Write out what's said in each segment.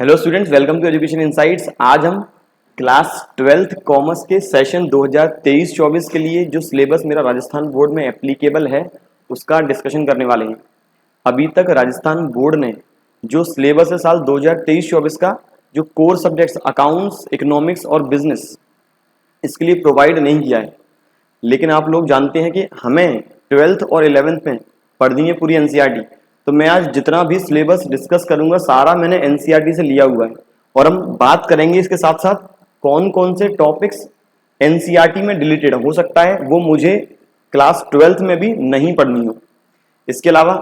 Hello students, welcome to education insights. आज हम class 12th commerce के सेशन 2023-24 के लिए जो सिलेबस मेरा राजस्थान बोर्ड में एप्लीकेबल है उसका डिस्कशन करने वाले हैं। अभी तक राजस्थान बोर्ड ने जो सिलेबस है साल 2023-24 का, जो कोर सब्जेक्ट्स अकाउंट्स, इकोनॉमिक्स और बिजनेस, इसके लिए प्रोवाइड नहीं किया है। लेकिन आप लोग जानते हैं कि हमें 12th और 11th में पढ़नी है पूरी एनसीईआरटी। तो मैं आज जितना भी सिलेबस डिस्कस करूंगा सारा मैंने एनसीईआरटी से लिया हुआ है, और हम बात करेंगे इसके साथ साथ कौन कौन से टॉपिक्स एनसीईआरटी में डिलीटेड हो सकता है वो मुझे क्लास 12th में भी नहीं पढ़नी हो। इसके अलावा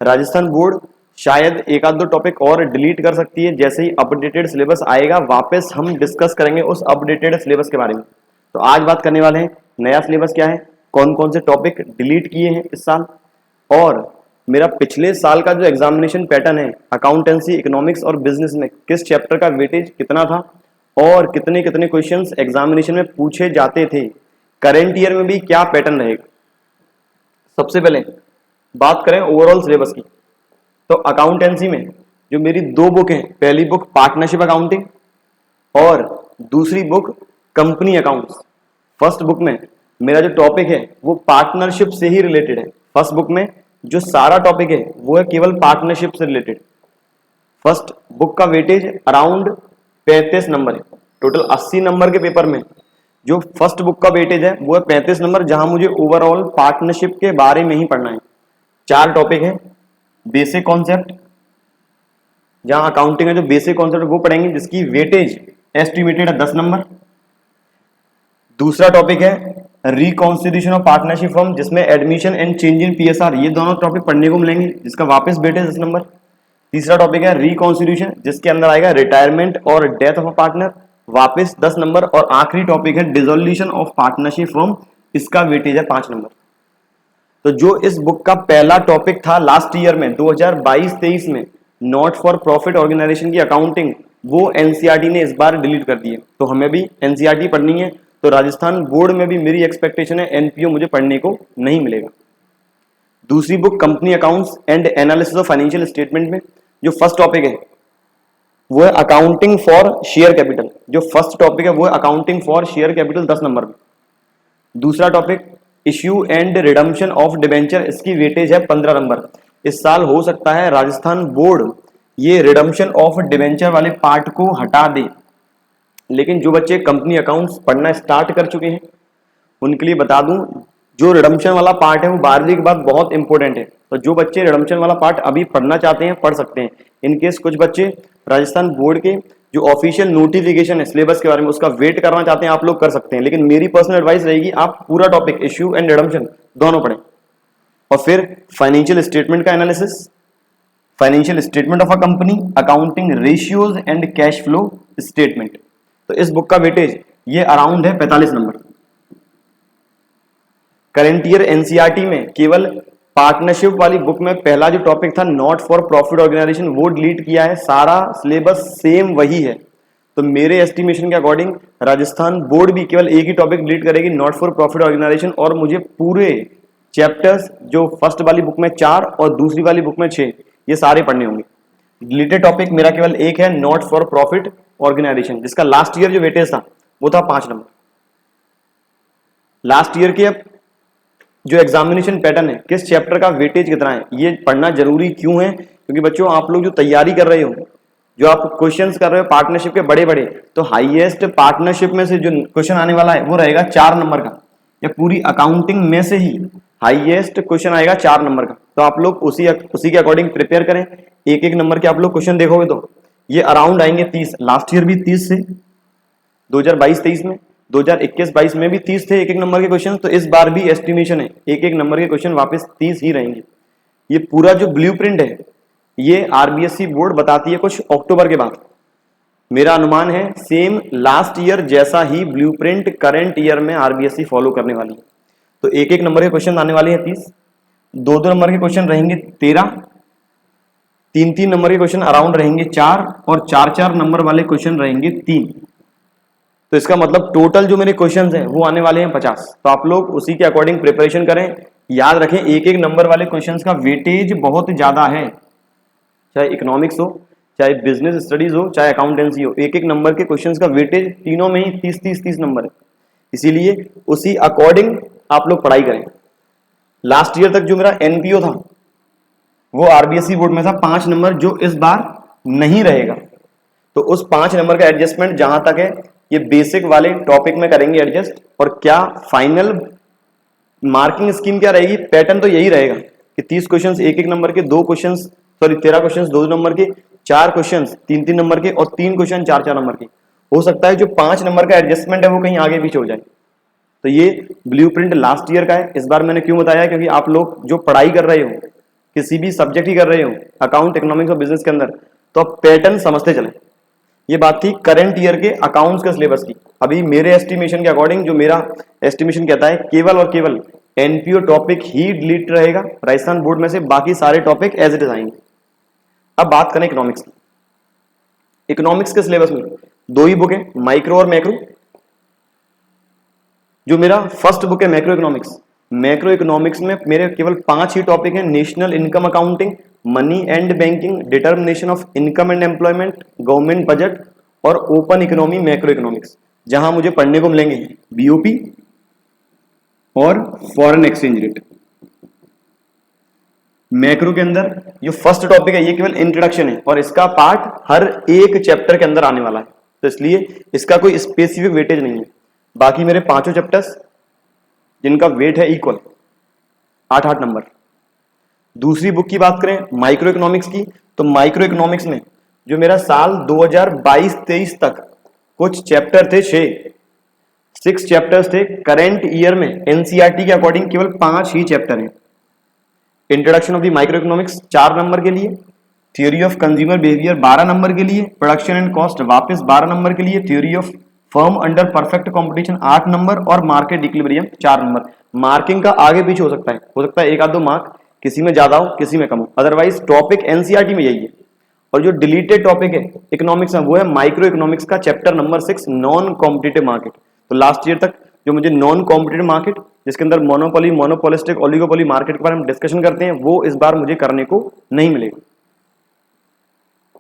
राजस्थान बोर्ड शायद एक आध दो टॉपिक और डिलीट कर सकती है। जैसे ही अपडेटेड सिलेबस आएगा वापस हम डिस्कस करेंगे उस अपडेटेड सिलेबस के बारे में। तो आज बात करने वाले हैं नया सिलेबस क्या है, कौन कौन से टॉपिक डिलीट किए हैं इस साल, और मेरा पिछले साल का जो एग्जामिनेशन पैटर्न है अकाउंटेंसी, इकोनॉमिक्स और बिजनेस में किस चैप्टर का वेटेज कितना था और कितने कितने क्वेश्चंस एग्जामिनेशन में पूछे जाते थे, करंट ईयर में भी क्या पैटर्न रहेगा। सबसे पहले बात करें ओवरऑल सिलेबस की, तो अकाउंटेंसी में जो मेरी दो बुक हैं, पहली बुक पार्टनरशिप अकाउंटिंग और दूसरी book company accounts. First book में मेरा जो टॉपिक है वो पार्टनरशिप से ही रिलेटेड है। फर्स्ट बुक में जो सारा टॉपिक है वो है केवल पार्टनरशिप से रिलेटेड। फर्स्ट बुक का वेटेज अराउंड 35 नंबर है। टोटल 80 नंबर के पेपर में जो फर्स्ट बुक का वेटेज है वो है 35 नंबर, जहां मुझे ओवरऑल पार्टनरशिप के बारे में ही पढ़ना है। 4 टॉपिक है। बेसिक कॉन्सेप्ट, जहां अकाउंटिंग है जो बेसिक कॉन्सेप्ट वो पढ़ेंगे, जिसकी वेटेज एस्टिमेटेड है 10 नंबर। दूसरा टॉपिक है रिकॉन्स्टिट्यूशन ऑफ पार्टनरशिप फर्म, जिसमें admission and change in PSR, ये दोनों टॉपिक पढ़ने को मिलेंगे, जिसका वापस वेटेज 10 नंबर। तीसरा टॉपिक है रिकॉन्स्टिट्यूशन, जिसके अंदर आएगा रिटायरमेंट और डेथ ऑफ अ पार्टनर, वापस 10 नंबर। और आखिरी टॉपिक है डिसोल्यूशन ऑफ पार्टनरशिप फर्म, इसका वेटेज है 5 नंबर। तो जो इस बुक का पहला टॉपिक था लास्ट ईयर में 2022-23 में, नॉट फॉर प्रॉफिट ऑर्गेनाइजेशन की अकाउंटिंग, वो एनसीईआरटी ने इस बार डिलीट कर दी है। तो हमें भी एनसीईआरटी पढ़नी है। तो राजस्थान बोर्ड में भी मेरी एक्सपेक्टेशन है एनपीओ मुझे पढ़ने को नहीं मिलेगा। दूसरी book company accounts and analysis of financial statement में जो फर्स्ट टॉपिक है वो है अकाउंटिंग फॉर शेयर कैपिटल। जो फर्स्ट टॉपिक है वो है accounting for share capital 10 number में। दूसरा topic issue and redemption of debenture, इसकी वेटेज है 15 नंबर। इस साल हो सकता है राजस्थान बोर्ड ये रिडम्पशन ऑफ डिबेंचर वाले पार्ट को हटा दे, लेकिन जो बच्चे कंपनी अकाउंट्स पढ़ना स्टार्ट कर चुके हैं उनके लिए बता दूं, जो रिडम्पशन वाला पार्ट है वो 12वीं के बाद बहुत इंपॉर्टेंट है। तो जो बच्चे रिडम्पशन वाला पार्ट अभी पढ़ना चाहते हैं पढ़ सकते हैं। इनकेस कुछ बच्चे राजस्थान बोर्ड के जो ऑफिशियल नोटिफिकेशन है सिलेबस के बारे में उसका वेट करना चाहते हैं, आप लोग कर सकते हैं। लेकिन मेरी पर्सनल एडवाइस रहेगी आप पूरा टॉपिक इश्यू एंड रिडम्पशन दोनों पढ़ें। और फिर फाइनेंशियल स्टेटमेंट का analysis, financial statement of a company, accounting ratios and cash flow statement. तो इस बुक का वेटेज ये अराउंड है 45 नंबर। करंट ईयर एनसीईआरटी में केवल पार्टनरशिप वाली बुक में पहला जो टॉपिक था नॉट फॉर प्रॉफिट ऑर्गेनाइजेशन वो डिलीट किया है। सारा सिलेबस सेम वही है। तो मेरे एस्टिमेशन के अकॉर्डिंग राजस्थान बोर्ड भी केवल एक ही टॉपिक डिलीट करेगी, नॉट फॉर प्रॉफिट ऑर्गेनाइजेशन, और मुझे पूरे चैप्टर्स जो फर्स्ट वाली बुक में 4 और दूसरी वाली बुक में 6 ये सारे पढ़ने होंगे। डिलीटेड टॉपिक मेरा केवल एक है, नॉट फॉर प्रॉफिट ऑर्गेनाइजेशन, जिसका लास्ट ईयर जो वेटेज था वो था 5 नंबर। लास्ट ईयर के जो एग्जामिनेशन पैटर्न है किस चैप्टर का वेटेज कितना है ये पढ़ना जरूरी क्यों है, क्योंकि बच्चों आप लोग जो तैयारी कर रहे हो, जो आप क्वेश्चंस कर रहे हो पार्टनरशिप के बड़े बड़े, तो हाईएस्ट पार्टनरशिप में से जो क्वेश्चन आने वाला है वो रहेगा 4 नंबर का, या पूरी अकाउंटिंग में से ही हाईएस्ट क्वेश्चन आएगा 4 नंबर का। तो आप लोग उसी के अकॉर्डिंग प्रिपेयर करें। एक एक नंबर के आप लोग क्वेश्चन देखोगे तो ये अराउंड आएंगे 30। लास्ट ईयर भी 30 से 2022-23 में, 2021-22 में भी 30 थे एक एक नंबर के क्वेश्चन। तो इस बार भी एस्टिमेशन है एक एक नंबर के क्वेश्चन वापस 30 ही रहेंगे। ये पूरा जो ब्लूप्रिंट है ये आरबीएसई बोर्ड बताती है कुछ अक्टूबर के बाद। मेरा अनुमान है सेम लास्ट ईयर जैसा ही ब्लूप्रिंट करंट ईयर में आरबीएसई फॉलो करने वाली है। तो एक एक नंबर के क्वेश्चन आने वाले हैं 30, 2-2 नंबर के क्वेश्चन रहेंगे 13, 3-3 नंबर के क्वेश्चन अराउंड रहेंगे 4, और 4-4 नंबर वाले क्वेश्चन रहेंगे 3। तो इसका मतलब टोटल जो मेरे क्वेश्चंस हैं वो आने वाले हैं 50। तो आप लोग उसी के अकॉर्डिंग प्रिपरेशन करें। याद रखें एक एक नंबर वाले क्वेश्चंस का वेटेज बहुत ज्यादा है, चाहे इकोनॉमिक्स हो, चाहे बिजनेस स्टडीज हो, चाहे अकाउंटेंसी हो, एक एक नंबर के क्वेश्चंस का वेटेज तीनों में ही 30-30-30 नंबर है। इसीलिए उसी अकॉर्डिंग आप लोग पढ़ाई करें। लास्ट ईयर तक जो मेरा एनपीओ था वो आरबीएसई बोर्ड में था 5 नंबर, जो इस बार नहीं रहेगा। तो उस 5 नंबर का एडजस्टमेंट जहां तक है ये बेसिक वाले टॉपिक में करेंगे एडजस्ट, और क्या फाइनल मार्किंग स्कीम क्या रहेगी, पैटर्न तो यही रहेगा कि 30 क्वेश्चंस एक एक नंबर के, 2 क्वेश्चंस सॉरी 13 क्वेश्चंस 2 नंबर के, 4 क्वेश्चंस 3-3 नंबर के, और 3 क्वेश्चन 4-4 नंबर के। हो सकता है जो 5 नंबर का एडजस्टमेंट है वो कहीं आगे पीछे हो जाए। तो ये ब्लूप्रिंट लास्ट ईयर का है। इस बार मैंने क्यों बताया, क्योंकि आप लोग जो पढ़ाई कर रहे हो, किसी भी सब्जेक्ट ही कर रहे हो, अकाउंट, इकोनॉमिक्स और बिजनेस के अंदर, तो आप पैटर्न समझते चले। ये बात थी करंट ईयर के अकाउंट्स के सिलेबस की। अभी मेरे एस्टिमेशन के अकॉर्डिंग, जो मेरा एस्टिमेशन कहता है, केवल और केवल एनपीओ टॉपिक ही डिलीट रहेगा राजस्थान बोर्ड में से, बाकी सारे टॉपिक एज इट इज आएंगे। अब बात करें इकोनॉमिक्स की। इकोनॉमिक्स के सिलेबस में 2 ही बुक है, माइक्रो और मैक्रो। जो मेरा फर्स्ट बुक है मैक्रो इकोनॉमिक्स, मैक्रो इकोनॉमिक्स में मेरे केवल 5 ही टॉपिक हैं: national income accounting, money and banking, determination of income and employment, government budget और ओपन इकोनॉमी मैक्रो इकोनॉमिक्स। जहां मुझे पढ़ने को मिलेंगे बीओपी और फॉरेन एक्सचेंज रेट। मैक्रो के अंदर जो फर्स्ट टॉपिक है ये केवल इंट्रोडक्शन है, और इसका पार्ट हर एक चैप्टर के अंदर आने वाला है, तो इसलिए इसका कोई स्पेसिफिक वेटेज नहीं है। बाकी मेरे 5 चैप्टर्स जिनका वेट है इक्वल 8-8 नंबर। दूसरी बुक की बात करें माइक्रो इकोनॉमिक्स की, तो माइक्रो इकोनॉमिक्स में जो मेरा साल 2022-23 तक कुछ चैप्टर थे 6 चैप्टर्स थे। करंट ईयर में एनसीईआरटी के अकॉर्डिंग केवल 5 ही चैप्टर हैं। Introduction of the micro economics 4 number के लिए, theory of consumer behaviour 12 number के लिए, प्रोडक्शन एंड कॉस्ट वापस 12 नंबर के लिए, theory of firm under perfect competition 8 number, और मार्केट इक्विलिब्रियम 4 नंबर। मार्किंग का आगे पीछे हो सकता है 1-2 मार्क किसी में ज्यादा हो, किसी में कम हो, अदरवाइज टॉपिक एनसीईआरटी में यही है। और जो डिलीटेड टॉपिक है इकोनॉमिक्स में वो है माइक्रो इकोनॉमिक्स का chapter number 6 non competitive market. तो लास्ट ईयर तक जो मुझे नॉन कॉम्पिटिटिव मार्केट, जिसके अंदर मोनोपोली, मोनोपोलिस्टिक, ओलिगोपोली मार्केट के बारे में डिस्कशन करते हैं, वो इस बार मुझे करने को नहीं मिलेगा।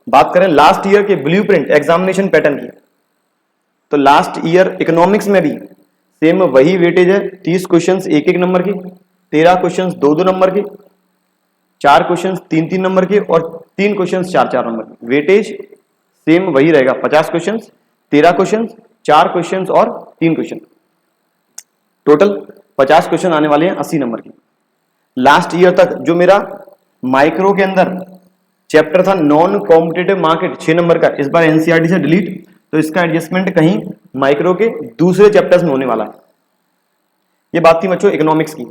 बात करें लास्ट ईयर के ब्लूप्रिंट एग्जामिनेशन पैटर्न की, तो लास्ट ईयर इकोनॉमिक्स में भी सेम वही वेटेज है। 30 क्वेश्चंस 1-1 नंबर के, 13 क्वेश्चंस 2-2 नंबर के, 4 क्वेश्चंस 3-3 नंबर के, और 3 क्वेश्चंस 4-4 नंबर के। वेटेज सेम वही रहेगा, 50 क्वेश्चंस, 13 क्वेश्चंस, 4 क्वेश्चंस और 3 क्वेश्चन। टोटल 50 क्वेश्चन आने वाले हैं 80 नंबर के। लास्ट ईयर तक जो मेरा माइक्रो के अंदर चैप्टर था नॉन कॉम्पिटिटिव मार्केट 6 नंबर का, इस बार एनसीईआरटी से डिलीट, तो इसका एडजस्टमेंट कहीं माइक्रो के दूसरे चैप्टर्स में होने वाला है। ये बात थी बच्चों इकोनॉमिक्स की।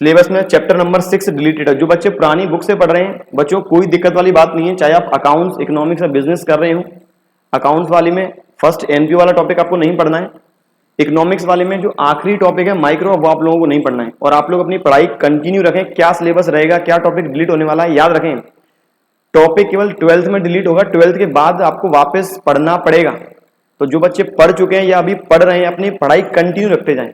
सिलेबस में चैप्टर नंबर 6 डिलीटेड है। जो बच्चे पुरानी बुक से पढ़ रहे हैं बच्चों, कोई दिक्कत वाली बात नहीं है, चाहे आप अकाउंट्स, इकोनॉमिक्स या बिजनेस कर रहे हो। अकाउंट्स वाले में फर्स्ट एनपीओ वाला टॉपिक आपको नहीं पढ़ना है। इकोनॉमिक्स वाले में जो आखिरी टॉपिक है माइक्रो, वो आप लोगों को नहीं पढ़ना है। और आप लोग अपनी पढ़ाई कंटिन्यू रखें। क्या सिलेबस रहेगा, क्या टॉपिक डिलीट होने वाला है, याद रखें। टॉपिक केवल 12th में डिलीट होगा, 12th के बाद आपको वापस पढ़ना पड़ेगा। तो जो बच्चे पढ़ चुके हैं या अभी पढ़ रहे हैं, अपनी पढ़ाई कंटिन्यू रखते जाएं।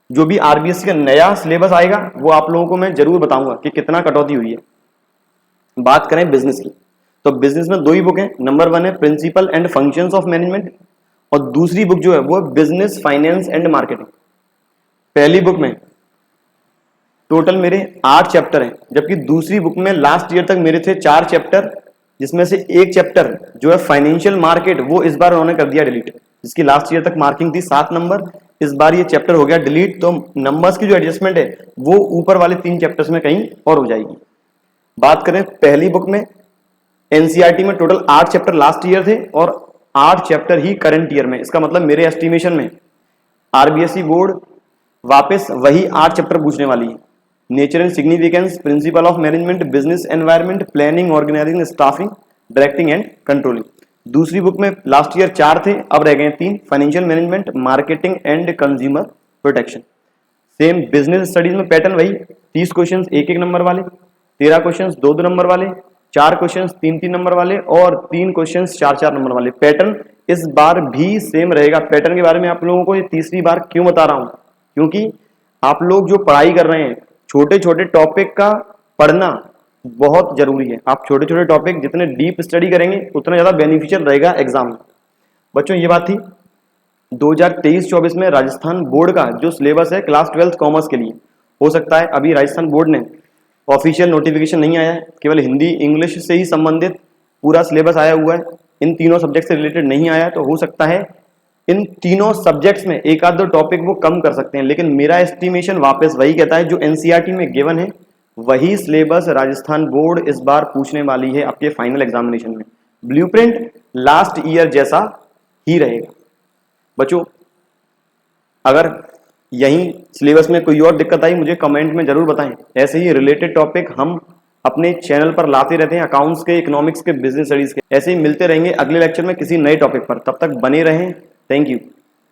जो भी आरबीएससी का नया सिलेबस आएगा वो आप लोगों को मैं जरूर बताऊंगा कि कितना कटौती हुई है। बात करें बिजनेस की, तो बिजनेस में 2 ही बुक हैं। नंबर 1 है principle and functions of management, और दूसरी बुक जो है वो बिजनेस फाइनेंस एंड मार्केटिंग। पहली बुक में टोटल मेरे 8 चैप्टर हैं, जबकि दूसरी बुक में लास्ट ईयर तक मेरे थे 4 चैप्टर, जिसमें से एक चैप्टर जो है फाइनेंशियल मार्केट, वो इस बार उन्होंने कर दिया डिलीट। जिसकी लास्ट ईयर तक मार्किंग थी 7 नंबर, इस बार ये चैप्टर हो गया डिलीट। तो नंबर्स की जो एडजस्टमेंट है वो ऊपर वाले 3 चैप्टर्स में कहीं और हो जाएगी। बात करें पहली बुक में, एनसीईआरटी में टोटल 8 चैप्टर लास्ट ईयर थे और 8 चैप्टर ही करंट ईयर में। इसका मतलब मेरे एस्टिमेशन में आरबीएसई बोर्ड वापस वही 8 चैप्टर पूछने वाली है। Nature and significance, principle of management, business environment, planning, organising, staffing, directing and controlling. दूसरी बुक में लास्ट ईयर 4 थे, अब रह गए 3, financial management, marketing and consumer protection. Same business studies में पैटर्न वही, 30 क्वेश्चंस 1-1 नंबर वाले, 13 क्वेश्चंस 2-2 नंबर वाले, 4 क्वेश्चंस 3-3 नंबर वाले, और 3 क्वेश्चंस 4-4 नंबर वाले। पैटर्न इस बार भी सेम रहेगा। पैटर्न के बारे में आप लोगों को ये तीसरी बार क्यों बता रहा हूं, क्योंकि आप लोग जो पढ़ाई कर रहे हैं, छोटे छोटे टॉपिक का पढ़ना बहुत जरूरी है। आप छोटे छोटे टॉपिक जितने डीप स्टडी करेंगे उतना ज़्यादा बेनिफिशियल रहेगा एग्जाम में। बच्चों ये बात थी 2023-24 में राजस्थान बोर्ड का जो सिलेबस है क्लास 12th कॉमर्स के लिए। हो सकता है अभी राजस्थान बोर्ड ने ऑफिशियल नोटिफिकेशन नहीं आया है, केवल हिंदी इंग्लिश से ही संबंधित पूरा सिलेबस आया हुआ है, इन तीनों सब्जेक्ट से रिलेटेड नहीं आया है। तो हो सकता है इन तीनों सब्जेक्ट्स में एक आध दो टॉपिक वो कम कर सकते हैं, लेकिन मेरा एस्टिमेशन वापस वही कहता है जो एनसीईआरटी में गिवन है वही सिलेबस राजस्थान बोर्ड इस बार पूछने वाली है आपके फाइनल एग्जामिनेशन में। ब्लूप्रिंट लास्ट ईयर जैसा ही रहेगा। बच्चों अगर यहीं सिलेबस में कोई और दिक्कत आई मुझे कमेंट में जरूर बताएं। ऐसे ही रिलेटेड टॉपिक हम अपने चैनल पर लाते रहते हैं, अकाउंट्स के, इकोनॉमिक्स के, बिजनेस स्टडीज के। ऐसे ही मिलते रहेंगे अगले लेक्चर में किसी नए टॉपिक पर। तब तक बने रहें। Thank you.